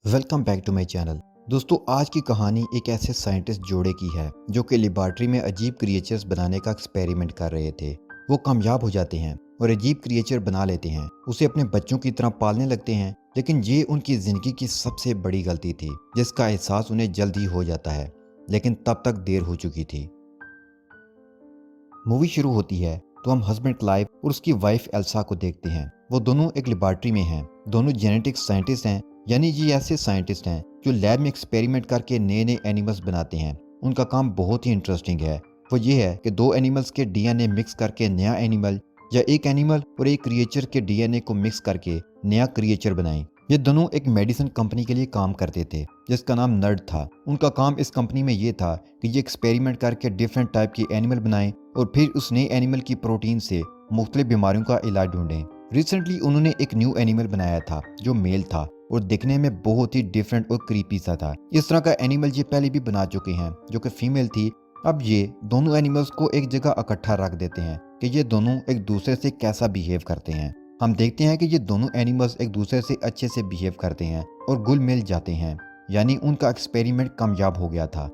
Welcome back to my channel. दोस्तों, आज की कहानी एक ऐसे साइंटिस्ट जोड़े की है जो कि लेबॉर्ट्री में अजीब क्रिएचर्स बनाने का एक्सपेरिमेंट कर रहे थे। वो कामयाब हो जाते हैं और अजीब क्रिएचर बना लेते हैं, उसे अपने बच्चों की तरह पालने लगते हैं। लेकिन ये उनकी ज़िंदगी की सबसे बड़ी गलती थी जिसका एहसास उन्हें जल्द ही हो जाता है, लेकिन तब तक देर हो चुकी थी। मूवी शुरू होती है तो हम हस्बैंड क्लाइव और उसकी वाइफ एल्सा को देखते हैं। वो दोनों एक लेबॉर्ट्री में हैं। दोनों जेनेटिक साइंटिस्ट हैं, यानी ये ऐसे साइंटिस्ट हैं जो लैब में एक्सपेरिमेंट करके नए नए एनिमल्स बनाते हैं। उनका काम बहुत ही इंटरेस्टिंग है। वो ये है कि दो एनिमल्स के डीएनए मिक्स करके नया एनिमल, या एक एनिमल और एक क्रिएचर के डीएनए को मिक्स करके नया क्रिएचर बनाएं। ये दोनों एक मेडिसिन कंपनी के लिए काम करते थे जिसका नाम नर्ड था। उनका काम इस कंपनी में ये था कि ये एक्सपेरिमेंट करके डिफरेंट टाइप के एनिमल बनाएं और फिर उस नए एनिमल की प्रोटीन से मुख्तलिफ बीमारियों का इलाज ढूंढें। रिसेंटली उन्होंने एक न्यू एनिमल बनाया था जो मेल था और दिखने में बहुत ही डिफरेंट और क्रीपी सा था। इस तरह का एनिमल ये पहले भी बना चुके हैं जो कि फीमेल थी। अब ये दोनों एनिमल्स को एक जगह इकट्ठा रख देते हैं कि ये दोनों एक दूसरे से कैसा बिहेव करते हैं। हम देखते हैं कि ये दोनों एनिमल्स एक दूसरे से अच्छे से बिहेव करते हैं और घुल मिल जाते हैं, यानी उनका एक्सपेरिमेंट कामयाब हो गया था।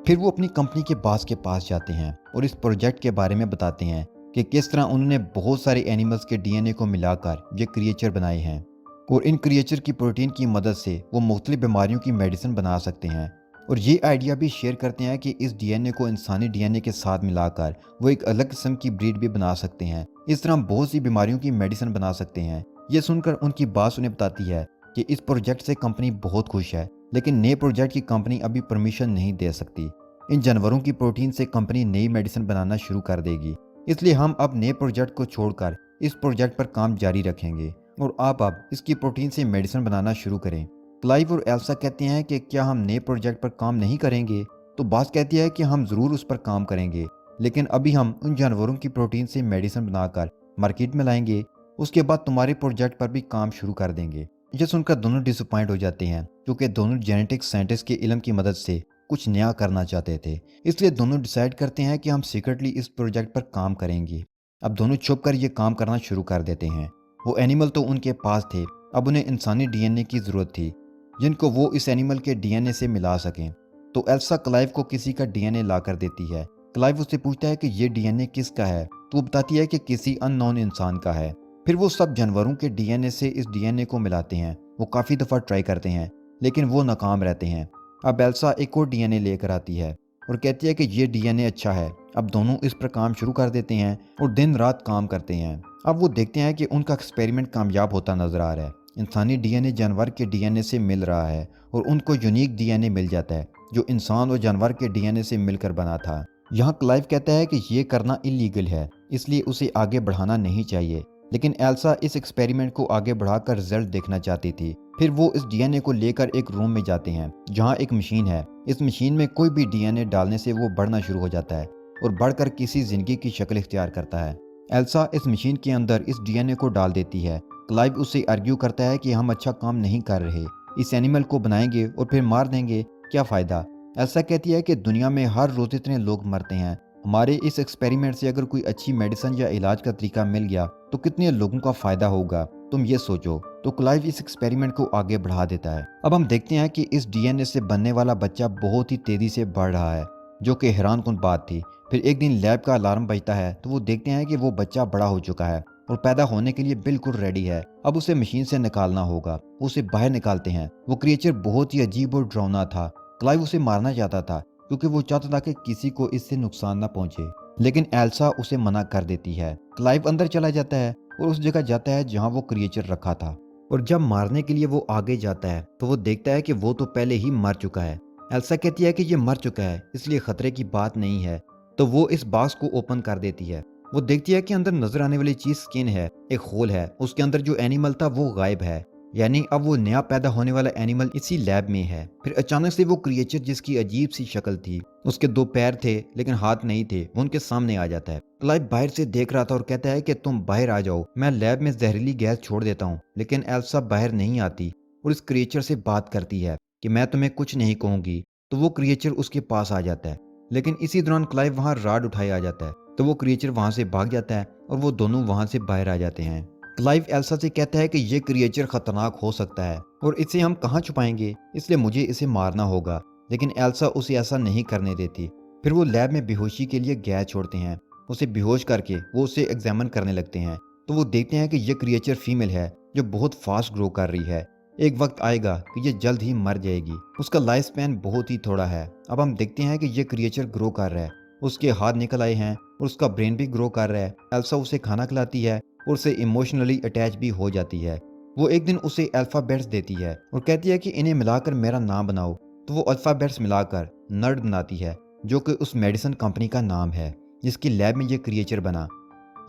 फिर वो अपनी कंपनी के बॉस के पास जाते हैं और इस प्रोजेक्ट के बारे में बताते हैं कि किस तरह उन्होंने बहुत सारे एनिमल्स के डीएनए को मिलाकर ये क्रिएचर बनाए हैं और इन क्रिएचर की प्रोटीन की मदद से वो मुख्तलिफ बीमारियों की मेडिसिन बना सकते हैं। और ये आइडिया भी शेयर करते हैं कि इस डीएनए को इंसानी डीएनए के साथ मिलाकर वो एक अलग किस्म की ब्रीड भी बना सकते हैं। इस तरह बहुत सी बीमारियों की मेडिसिन बना सकते हैं। ये सुनकर उनकी बॉस उन्हें बताती है कि इस प्रोजेक्ट से कंपनी बहुत खुश है, लेकिन नए प्रोजेक्ट की कंपनी अभी परमिशन नहीं दे सकती। इन जानवरों की प्रोटीन से कंपनी नई मेडिसिन बनाना शुरू कर देगी, इसलिए हम अब नए प्रोजेक्ट को छोड़कर इस प्रोजेक्ट पर काम जारी रखेंगे और आप अब इसकी प्रोटीन से मेडिसिन बनाना शुरू करें। क्लाइव और एल्सा कहते हैं कि क्या हम नए प्रोजेक्ट पर काम नहीं करेंगे? तो बॉस कहती है कि हम ज़रूर उस पर काम करेंगे, लेकिन अभी हम उन जानवरों की प्रोटीन से मेडिसिन बनाकर मार्केट में लाएंगे। उसके बाद तुम्हारे प्रोजेक्ट पर भी काम शुरू कर देंगे। यह सुनकर दोनों डिसअपॉइंट हो जाते हैं क्योंकि दोनों जेनेटिक साइंटिस्ट के इल्म की मदद से कुछ नया करना चाहते थे। इसलिए दोनों डिसाइड करते हैं कि हम सीक्रेटली इस प्रोजेक्ट पर काम करेंगे। अब दोनों छुप कर ये काम करना शुरू कर देते हैं। वो एनिमल तो उनके पास थे, अब उन्हें इंसानी डीएनए की ज़रूरत थी जिनको वो इस एनिमल के डीएनए से मिला सकें। तो एल्सा क्लाइव को किसी का डीएनए ला कर देती है। क्लाइव उससे पूछता है कि ये डीएनए किसका है, तो वो बताती है कि किसी अननोन इंसान का है। फिर वो सब जानवरों के डीएनए से इस डीएनए को मिलाते हैं। वो काफ़ी दफ़ा ट्राई करते हैं लेकिन वो नाकाम रहते हैं। अब एल्सा एक और डीएनए लेकर आती है और कहती है कि ये डीएनए अच्छा है। अब दोनों इस पर काम शुरू कर देते हैं और दिन रात काम करते हैं। अब वो देखते हैं कि उनका एक्सपेरिमेंट कामयाब होता नजर आ रहा है। इंसानी डीएनए जानवर के डीएनए से मिल रहा है और उनको यूनिक डीएनए मिल जाता है जो इंसान और जानवर के डीएनए से मिलकर बना था। यहाँ क्लाइव कहता है कि ये करना इलीगल है, इसलिए उसे आगे बढ़ाना नहीं चाहिए, लेकिन एल्सा इस एक्सपेरिमेंट को आगे बढ़ाकर रिजल्ट देखना चाहती थी। फिर वो इस डीएनए को लेकर एक रूम में जाते हैं जहाँ एक मशीन है। इस मशीन में कोई भी डीएनए डालने से वो बढ़ना शुरू हो जाता है और बढ़कर किसी जिंदगी की शक्ल इख्तियार करता है। एल्सा इस मशीन के अंदर इस डीएनए को डाल देती है। क्लाइव उससे आर्ग्यू करता है कि हम अच्छा काम नहीं कर रहे, इस एनिमल को बनाएंगे और फिर मार देंगे, क्या फ़ायदा। एल्सा कहती है कि दुनिया में हर रोज़ इतने लोग मरते हैं, हमारे इस एक्सपेरिमेंट से अगर कोई अच्छी मेडिसिन या इलाज का तरीका मिल गया तो कितने लोगों का फ़ायदा होगा, तुम ये सोचो। तो क्लाइव इस एक्सपेरिमेंट को आगे बढ़ा देता है। अब हम देखते हैं कि इस डीएनए से बनने वाला बच्चा बहुत ही तेज़ी से बढ़ रहा है, जो कि हैरानकुन बात थी। फिर एक दिन लैब का अलार्म बजता है तो वो देखते हैं कि वो बच्चा बड़ा हो चुका है और पैदा होने के लिए बिल्कुल रेडी है। अब उसे मशीन से निकालना होगा। उसे बाहर निकालते हैं। वो क्रिएचर बहुत ही अजीब और डरावना था। क्लाइव उसे मारना चाहता था क्योंकि वो चाहता था कि किसी को इससे नुकसान ना पहुंचे, लेकिन एल्सा उसे मना कर देती है। क्लाइव अंदर चला जाता है और उस जगह जाता है जहां वो क्रिएचर रखा था, और जब मारने के लिए वो आगे जाता है तो वो देखता है कि वो तो पहले ही मर चुका है। एल्सा कहती है कि ये मर चुका है इसलिए खतरे की बात नहीं है, तो वो इस बॉक्स को ओपन कर देती है। वो देखती है कि अंदर नजर आने वाली चीज स्किन है, एक होल है, उसके अंदर जो एनिमल था वो गायब है, यानी अब वो नया पैदा होने वाला एनिमल इसी लैब में है। फिर अचानक से वो क्रिएचर जिसकी अजीब सी शक्ल थी, उसके दो पैर थे लेकिन हाथ नहीं थे, वो उनके सामने आ जाता है। क्लाइव बाहर से देख रहा था और कहता है कि तुम बाहर आ जाओ, मैं लैब में जहरीली गैस छोड़ देता हूँ। लेकिन एल्सा बाहर नहीं आती और इस क्रिएचर से बात करती है कि मैं तुम्हें कुछ नहीं कहूंगी। तो वो क्रिएचर उसके पास आ जाता है, लेकिन इसी दौरान क्लाइव वहां राड उठाए आ जाता है, तो वो क्रिएचर वहां से भाग जाता है और वो दोनों वहां से बाहर आ जाते हैं। क्लाइव एल्सा से कहता है कि ये क्रिएचर खतरनाक हो सकता है और इसे हम कहाँ छुपाएंगे, इसलिए मुझे इसे मारना होगा। लेकिन एल्सा उसे ऐसा नहीं करने देती। फिर वो लैब में बेहोशी के लिए गैस छोड़ते हैं। उसे बेहोश करके वो उसे एग्जामिन करने लगते हैं। तो वो देखते हैं कि ये क्रिएचर फीमेल है जो बहुत फास्ट ग्रो कर रही है। एक वक्त आएगा कि ये जल्द ही मर जाएगी। उसका लाइफ स्पैन बहुत ही थोड़ा है। अब हम देखते हैं कि ये क्रिएचर ग्रो कर रहा है। उसके हाथ निकल आए हैं और उसका ब्रेन भी ग्रो कर रहा है। एल्सा उसे खाना खिलाती है और उससे इमोशनली अटैच भी हो जाती है। वो एक दिन उसे अल्फ़ाबेट्स देती है और कहती है कि इन्हें मिलाकर मेरा नाम बनाओ। तो वो अल्फ़ाबेट्स मिलाकर नर्ड बनाती है, जो कि उस मेडिसिन कंपनी का नाम है जिसकी लैब में ये क्रिएचर बना।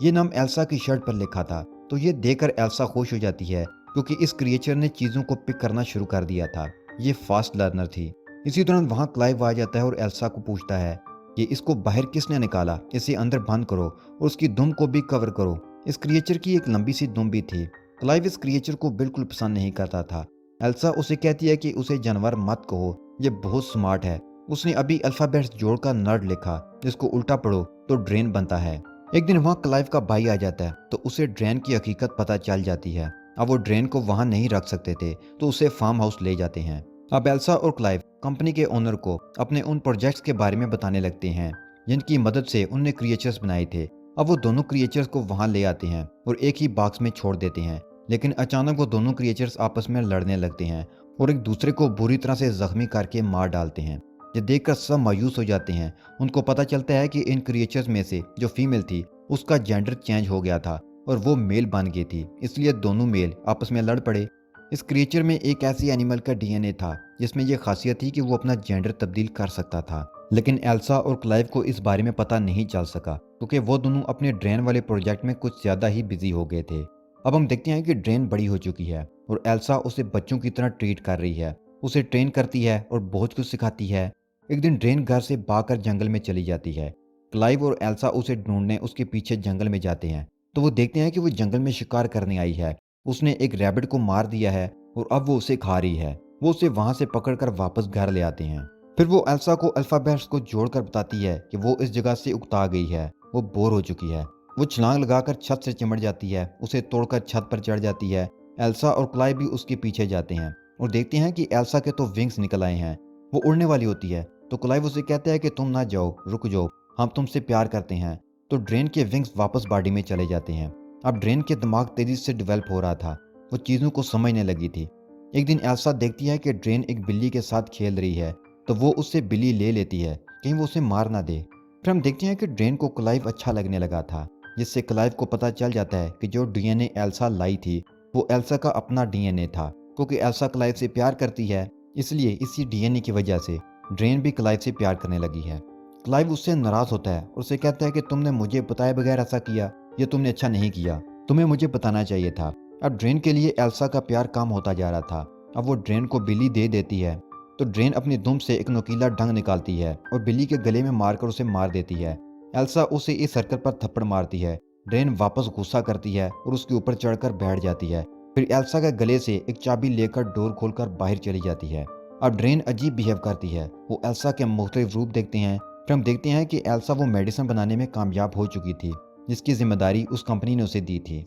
ये नाम एल्सा की शर्ट पर लिखा था। तो ये देखकर एल्सा खुश हो जाती है क्योंकि इस क्रिएचर ने चीज़ों को पिक करना शुरू कर दिया था। ये फास्ट लर्नर थी। इसी दौरान वहाँ क्लाइव आ जाता है और एल्सा को पूछता है कि इसको बाहर किसने निकाला, इसे अंदर बंद करो और उसकी दुम को भी कवर करो। इस क्रिएचर की एक लंबी सी दुम भी थी। क्लाइव इस क्रिएचर को बिल्कुल पसंद नहीं करता था। एल्सा उसे कहती है कि उसे जानवर मत कहो, ये बहुत स्मार्ट है। उसने अभी अल्फ़ाबेट्स जोड़कर नर्ड लिखा, जिसको उल्टा पढ़ो तो ड्रेन बनता है। एक दिन वहाँ क्लाइव का भाई आ जाता है तो उसे ड्रेन की हकीकत पता चल जाती है। अब वो ड्रेन को वहाँ नहीं रख सकते थे तो उसे फार्म हाउस ले जाते हैं। अब एल्सा और क्लाइव कंपनी के ओनर को अपने उन प्रोजेक्ट्स के बारे में बताने लगते हैं जिनकी मदद से उनने क्रिएचर्स बनाए थे। अब वो दोनों क्रिएचर्स को वहाँ ले आते हैं और एक ही बॉक्स में छोड़ देते हैं। लेकिन अचानक वो दोनों क्रिएचर्स आपस में लड़ने लगते हैं और एक दूसरे को बुरी तरह से जख्मी करके मार डालते हैं। ये देखकर सब मायूस हो जाते हैं। उनको पता चलता है कि इन क्रिएचर्स में से जो फीमेल थी उसका जेंडर चेंज हो गया था और वो मेल बन गई थी, इसलिए दोनों मेल आपस में लड़ पड़े। इस क्रिएचर में एक ऐसी एनिमल का डीएनए था जिसमें यह खासियत थी कि वो अपना जेंडर तब्दील कर सकता था। लेकिन एल्सा और क्लाइव को इस बारे में पता नहीं चल सका क्योंकि वो दोनों अपने ड्रेन वाले प्रोजेक्ट में कुछ ज़्यादा ही बिजी हो गए थे। अब हम देखते हैं कि ड्रेन बड़ी हो चुकी है और एल्सा उसे बच्चों की तरह ट्रीट कर रही है। उसे ट्रेन करती है और बहुत कुछ सिखाती है। एक दिन ड्रेन घर से भागकर जंगल में चली जाती है। क्लाइव और एल्सा उसे ढूंढने उसके पीछे जंगल में जाते हैं तो वो देखते हैं कि वो जंगल में शिकार करने आई है। उसने एक रैबिट को मार दिया है और अब वो उसे खा रही है। वो उसे वहां से पकड़कर वापस घर ले आते हैं। फिर वो एल्सा को अल्फाबेट्स को जोड़कर बताती है कि वो इस जगह से उकता गई है, वो बोर हो चुकी है। वो छलांग लगाकर छत से चिमट जाती है, उसे तोड़कर छत पर चढ़ जाती है। एल्सा और क्लाइव भी उसके पीछे जाते हैं और देखते हैं कि एल्सा के तो विंग्स निकल आए हैं, वो उड़ने वाली होती है। तो क्लाइव उसे कहता है कि तुम ना जाओ, रुक जाओ, हम तुमसे प्यार करते हैं। तो ड्रेन के विंग्स वापस बॉडी में चले जाते हैं। अब ड्रेन के दिमाग तेजी से डेवलप हो रहा था, वो चीज़ों को समझने लगी थी। एक दिन एल्सा देखती है कि ड्रेन एक बिल्ली के साथ खेल रही है तो वो उससे बिल्ली ले लेती है, कहीं वो उसे मार ना दे। फिर हम देखते हैं कि ड्रेन को क्लाइव अच्छा लगने लगा था, जिससे क्लाइव को पता चल जाता है कि जो डीएनए एल्सा लाई थी वो एल्सा का अपना डीएनए था। क्योंकि एल्सा क्लाइव से प्यार करती है, इसलिए इसी डीएनए की वजह से ड्रेन भी क्लाइव से प्यार करने लगी है। क्लाइव उससे नाराज होता है और उसे कहता है कि तुमने मुझे बताए बगैर ऐसा किया, ये तुमने अच्छा नहीं किया, तुम्हें मुझे बताना चाहिए था। अब ड्रेन के लिए एल्सा का प्यार कम होता जा रहा था। अब वो ड्रेन को बिल्ली दे देती है तो ड्रेन अपनी दुम से एक नुकीला डंग निकालती है और बिल्ली के गले में मारकर उसे मार देती है। एल्सा उसे इस हरकत पर थप्पड़ मारती है। ड्रेन वापस गुस्सा करती है और उसके ऊपर चढ़कर बैठ जाती है। फिर एल्सा के गले से एक चाबी लेकर डोर खोलकर बाहर चली जाती है। अब ड्रेन अजीब बिहेव करती है। वो एल्सा के मुख्तलिफ रूप देखते हैं। फिर हम देखते हैं कि एल्सा वो मेडिसिन बनाने में कामयाब हो चुकी थी जिसकी जिम्मेदारी उस कंपनी ने उसे दी थी।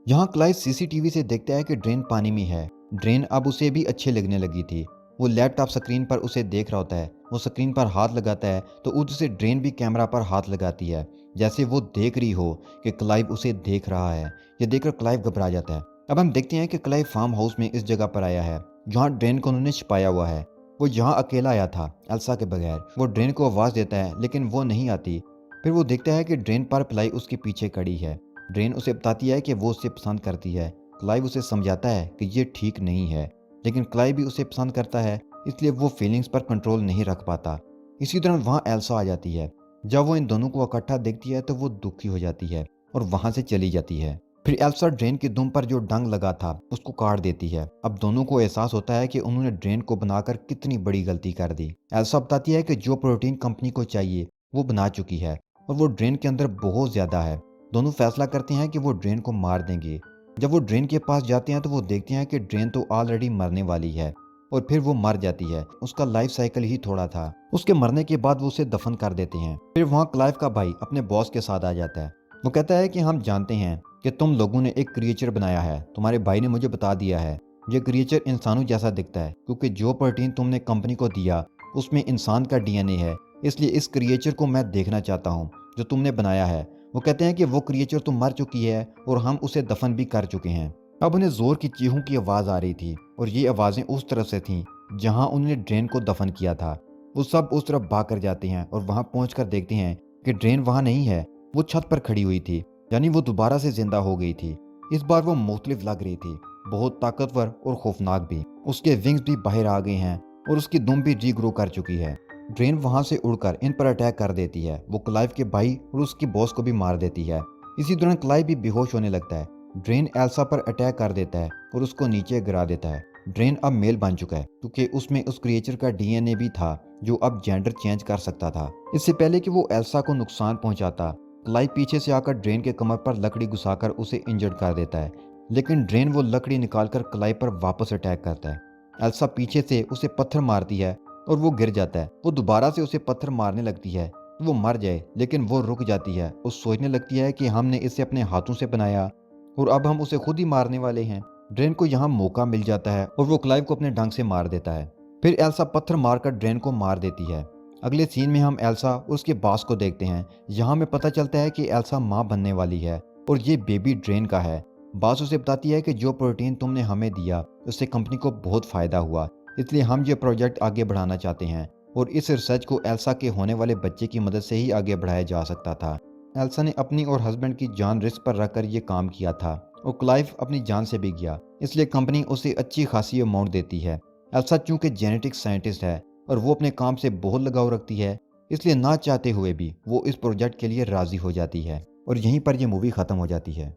यहाँ क्लाइव सीसीटीवी से देखता है कि ड्रेन पानी में है। ड्रेन अब उसे भी अच्छे लगने लगी थी। वो लैपटॉप स्क्रीन पर उसे देख रहा होता है। वो स्क्रीन पर हाथ लगाता है तो उधर से ड्रेन भी कैमरा पर हाथ लगाती है, जैसे वो देख रही हो कि क्लाइव उसे देख रहा है। ये देखकर क्लाइव घबरा जाता है। अब हम देखते हैं कि क्लाइव फार्म हाउस में इस जगह पर आया है जहाँ ड्रेन को उन्होंने छिपाया हुआ है। वो यहाँ अकेला आया था एल्सा के बगैर। वो ड्रेन को आवाज़ देता है लेकिन वो नहीं आती। फिर वो देखता है कि ड्रेन पर पिलाई उसके पीछे खड़ी है। ड्रेन उसे बताती है कि वो उसे पसंद करती है। क्लाइव उसे समझाता है कि ये ठीक नहीं है, लेकिन क्लाइव भी उसे पसंद करता है, इसलिए वो फीलिंग्स पर कंट्रोल नहीं रख पाता। इसी दौरान वहाँ एल्सा आ जाती है। जब वो इन दोनों को इकट्ठा देखती है तो वो दुखी हो जाती है और वहाँ से चली जाती है। फिर एल्सा ड्रेन की दुम पर जो डंग लगा था उसको काट देती है। अब दोनों को एहसास होता है कि उन्होंने ड्रेन को बनाकर कितनी बड़ी गलती कर दी। एल्सा बताती है कि जो प्रोटीन कंपनी को चाहिए वो बना चुकी है और वो ड्रेन के अंदर बहुत ज़्यादा है। दोनों फैसला करते हैं कि वो ड्रेन को मार देंगे। जब वो ड्रेन के पास जाते हैं तो वो देखते हैं कि ड्रेन तो ऑलरेडी मरने वाली है और फिर वो मर जाती है। उसका लाइफ साइकिल ही थोड़ा था। उसके मरने के बाद वो उसे दफन कर देते हैं। फिर वहाँ क्लाइव का भाई अपने बॉस के साथ आ जाता है। वो कहता है कि हम जानते हैं कि तुम लोगों ने एक क्रिएचर बनाया है, तुम्हारे भाई ने मुझे बता दिया है। ये क्रिएचर इंसानों जैसा दिखता है क्योंकि जो प्रोटीन तुमने कंपनी को दिया उसमें इंसान का डीएनए है, इसलिए इस क्रिएचर को मैं देखना चाहता हूँ जो तुमने बनाया है। वो कहते हैं कि वो क्रिएचर तो मर चुकी है और हम उसे दफन भी कर चुके हैं। अब उन्हें जोर की चीखों की आवाज़ आ रही थी और ये आवाज़ें उस तरफ से थीं जहाँ उन्होंने ड्रेन को दफन किया था। वो सब उस तरफ भाग कर जाते हैं और वहाँ पहुँच देखते हैं कि ड्रेन वहाँ नहीं है, वो छत पर खड़ी हुई थी, यानी वो दोबारा से जिंदा हो गई थी। इस बार वो मुख्तलिफ लग रही थी, बहुत ताकतवर और खौफनाक भी। उसके विंग्स भी बाहर आ गए हैं और उसकी दुम भी रीग्रो कर चुकी है। ड्रेन वहां से उड़कर इन पर अटैक कर देती है। वो क्लाइव के भाई और उसकी बॉस को भी मार देती है। इसी दौरान क्लाइव भी बेहोश होने लगता है। ड्रेन एल्सा पर अटैक कर देता है और उसको नीचे गिरा देता है। ड्रेन अब मेल बन चुका है क्योंकि उसमें उस क्रिएचर का डीएनए भी था जो अब जेंडर चेंज कर सकता था। इससे पहले कि वो एल्सा को नुकसान पहुंचाता, क्लाइव पीछे से आकर ड्रेन के कमर पर लकड़ी घुसाकर उसे इंजर्ड कर देता है, लेकिन ड्रेन वो लकड़ी निकालकर क्लाइव पर वापस अटैक करता है। एल्सा पीछे से उसे पत्थर मारती है और वो गिर जाता है। वो दोबारा से उसे पत्थर मारने लगती है तो वो मर जाए, लेकिन वो रुक जाती है। वो सोचने लगती है कि हमने इसे अपने हाथों से बनाया और अब हम उसे खुद ही मारने वाले हैं। ड्रेन को यहाँ मौका मिल जाता है और वो क्लाइव को अपने ढंग से मार देता है। फिर एल्सा पत्थर मारकर ड्रेन को मार देती है। अगले सीन में हम एल्सा और उसके बॉस को देखते हैं। यहाँ हमें पता चलता है कि एल्सा माँ बनने वाली है और ये बेबी ड्रेन का है। बॉस उसे बताती है कि जो प्रोटीन तुमने हमें दिया उससे कंपनी को बहुत फायदा हुआ, इसलिए हम ये प्रोजेक्ट आगे बढ़ाना चाहते हैं और इस रिसर्च को एल्सा के होने वाले बच्चे की मदद से ही आगे बढ़ाया जा सकता था। एल्सा ने अपनी और हस्बैंड की जान रिस्क पर रखकर ये काम किया था और क्लाइव अपनी जान से भी गया, इसलिए कंपनी उसे अच्छी खासी अमाउंट देती है। एल्सा चूंकि जेनेटिक साइंटिस्ट है और वो अपने काम से बहुत लगाव रखती है, इसलिए ना चाहते हुए भी वो इस प्रोजेक्ट के लिए राजी हो जाती है और यहीं पर यह मूवी खत्म हो जाती है।